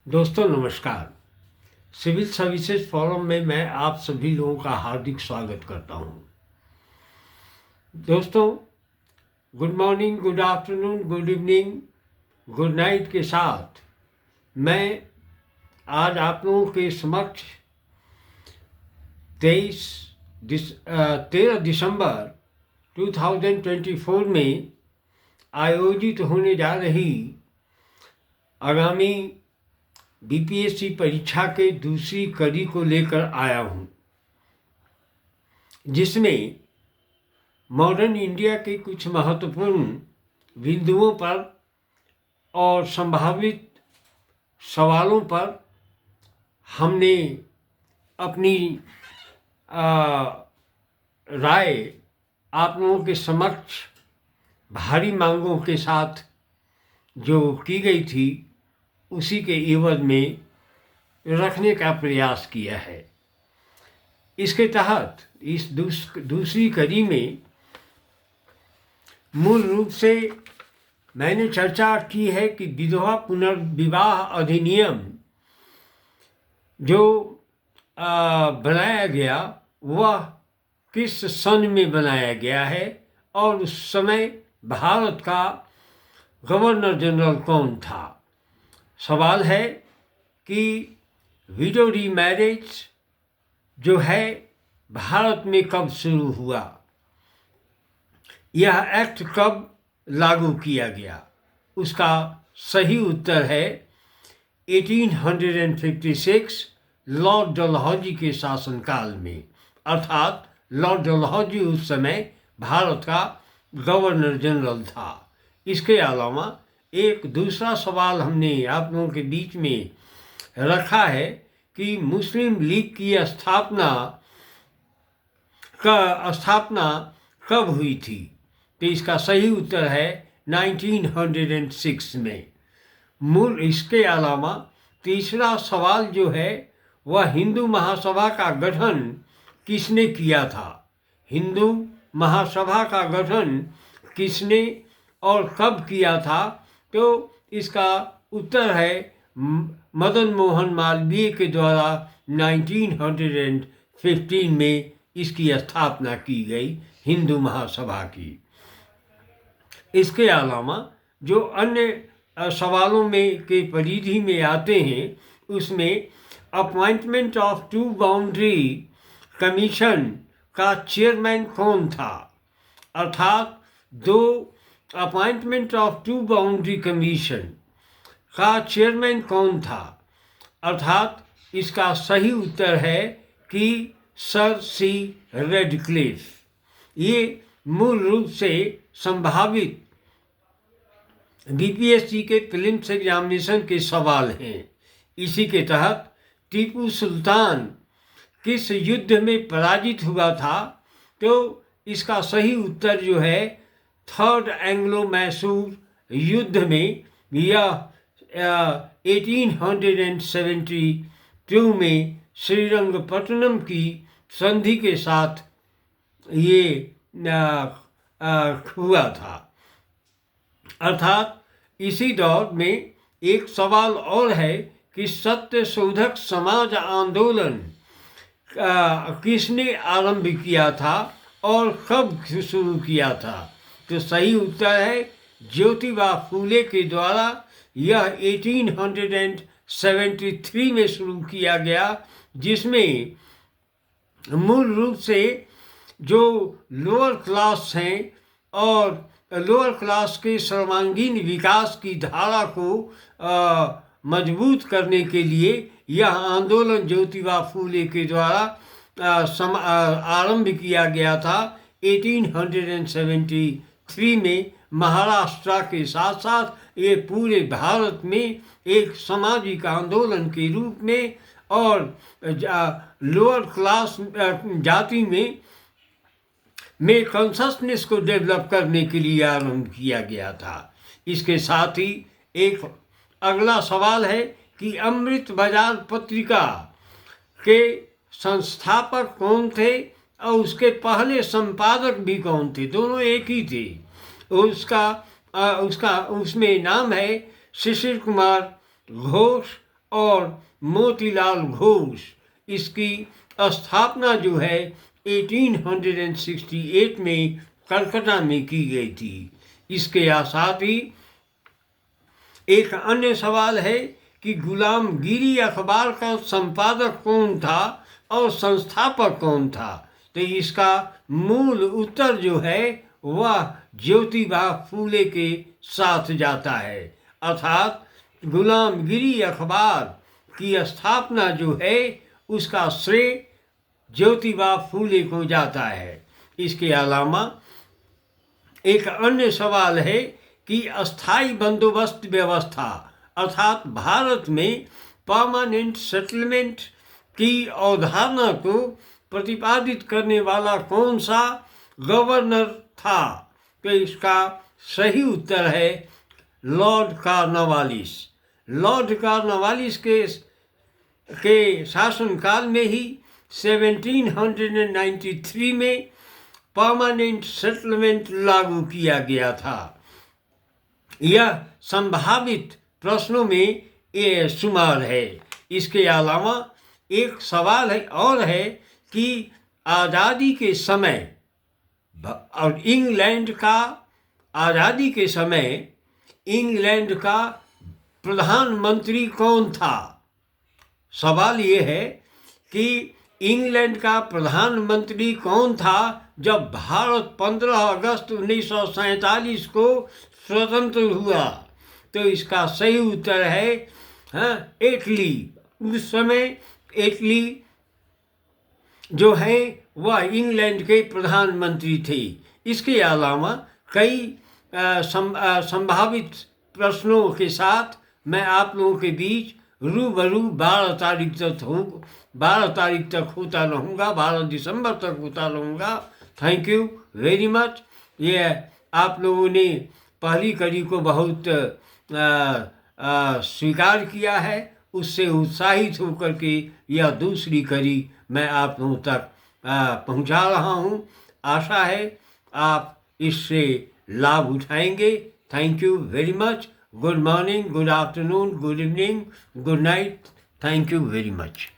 दोस्तों नमस्कार। Civil services forum में मैं आप सभी लोगों का हार्दिक स्वागत करता हूं। दोस्तों, good morning, good afternoon, good evening, good night के साथ मैं आज आप लोगों के समक्ष 13 दिसंबर 2024 में आयोजित होने जा रही आगामी बीपीएससी परीक्षा के दूसरी कड़ी को लेकर आया हूं, जिसमें मॉडर्न इंडिया के कुछ महत्वपूर्ण बिंदुओं पर और संभावित सवालों पर हमने अपनी राय आप लोगों के समक्ष भारी मांगों के साथ जो की गई थी उसी के एवज में रखने का प्रयास किया है। इसके तहत इस दूसरी कड़ी में मूल रूप से मैंने चर्चा की है कि विधवा पुनर्विवाह अधिनियम जो बनाया गया वह किस सन में बनाया गया है और उस समय भारत का गवर्नर जनरल कौन था। सवाल है कि विडो रीमैरिज जो है भारत में कब शुरू हुआ, यह एक्ट कब लागू किया गया। उसका सही उत्तर है 1856 लॉर्ड डलहौजी के शासनकाल में, अर्थात लॉर्ड डलहौजी उस समय भारत का गवर्नर जनरल था। इसके अलावा एक दूसरा सवाल हमने आप लोगों के बीच में रखा है कि मुस्लिम लीग की स्थापना कब हुई थी, तो इसका सही उत्तर है 1906 में। इसके अलावा तीसरा सवाल जो है वह हिंदू महासभा का गठन किसने किया था। हिंदू महासभा का गठन किसने और कब किया था, तो इसका उत्तर है मदन मोहन मालवीय के द्वारा 1915 में इसकी स्थापना की गई हिंदू महासभा की। इसके अलावा जो अन्य सवालों में के परिधि में आते हैं उसमें appointment of two boundary commission का चेयरमैन कौन था, अर्थात appointment of two boundary commission का चेयरमैन कौन था, अर्थात इसका सही उत्तर है कि सर सी रेडक्लिफ। ये मूल रूप से संभावित बीपीएससी के प्रीलिम्स एग्जामिनेशन के सवाल हैं। इसी के तहत टीपू सुल्तान किस युद्ध में पराजित हुआ था, तो इसका सही उत्तर जो है थर्ड एंग्लो मैसूर युद्ध में, यह 1872 में श्रीरंगपट्टनम की संधि के साथ ये हुआ था। अर्थात इसी दौर में एक सवाल और है कि सत्य शोधक समाज आंदोलन किसने आरंभ किया था और कब शुरू किया था, तो सही उत्तर है ज्योतिबा फूले के द्वारा। यह 1873 में शुरू किया गया, जिसमें मूल रूप से जो लोअर क्लास हैं और लोअर क्लास के सर्वांगीण विकास की धारा को मजबूत करने के लिए यह आंदोलन ज्योतिबा फूले के द्वारा आरंभ किया गया था 1873 में। महाराष्ट्र के साथ साथ ये पूरे भारत में एक सामाजिक आंदोलन के रूप में और लोअर क्लास जाति में कॉन्शसनेस को डेवलप करने के लिए आरंभ किया गया था। इसके साथ ही एक अगला सवाल है कि अमृत बाजार पत्रिका के संस्थापक कौन थे और उसके पहले संपादक भी कौन थे। दोनों एक ही थे। उसमें नाम है शिशिर कुमार घोष और मोतीलाल घोष। इसकी स्थापना जो है 1868 में कलकत्ता में की गई थी। इसके साथ ही एक अन्य सवाल है कि गुलामगिरी अखबार का संपादक कौन था और संस्थापक कौन था। तो इसका मूल उत्तर जो है वह ज्योतिबा फूले के साथ जाता है। अर्थात गुलामगिरी अखबार की स्थापना जो है उसका श्रेय ज्योतिबा फूले को जाता है। इसके अलावा एक अन्य सवाल है कि अस्थाई बंदोबस्त व्यवस्था अर्थात भारत में परमानेंट सेटलमेंट की अवधारणा को प्रतिपादित करने वाला कौन सा गवर्नर था। तो इसका सही उत्तर है लॉर्ड कॉर्नवालिस। लॉर्ड कॉर्नवालिस के शासनकाल में ही 1793 में परमानेंट सेटलमेंट लागू किया गया था। यह संभावित प्रश्नों में ये शुमार है। इसके अलावा एक सवाल और है कि आज़ादी के समय और आज़ादी के समय इंग्लैंड का प्रधानमंत्री कौन था। सवाल ये है कि इंग्लैंड का प्रधानमंत्री कौन था जब भारत 15 अगस्त 1947 को स्वतंत्र हुआ। तो इसका सही उत्तर है एटली। उस समय एटली जो है वह इंग्लैंड के प्रधानमंत्री थे। इसके अलावा कई संभावित प्रश्नों के साथ मैं आप लोगों के बीच रूबरू 12 तारीख तक होता रहूँगा, 12 दिसंबर तक होता रहूँगा। Thank you very much. ये आप लोगों ने पहली कड़ी को बहुत स्वीकार किया है, उससे उत्साहित होकर के यह दूसरी कड़ी मैं आप लोगों तक पहुंचा रहा हूं। आशा है आप इससे लाभ उठाएंगे। Thank you very much. Good morning, good afternoon, good evening, good night. Thank you very much.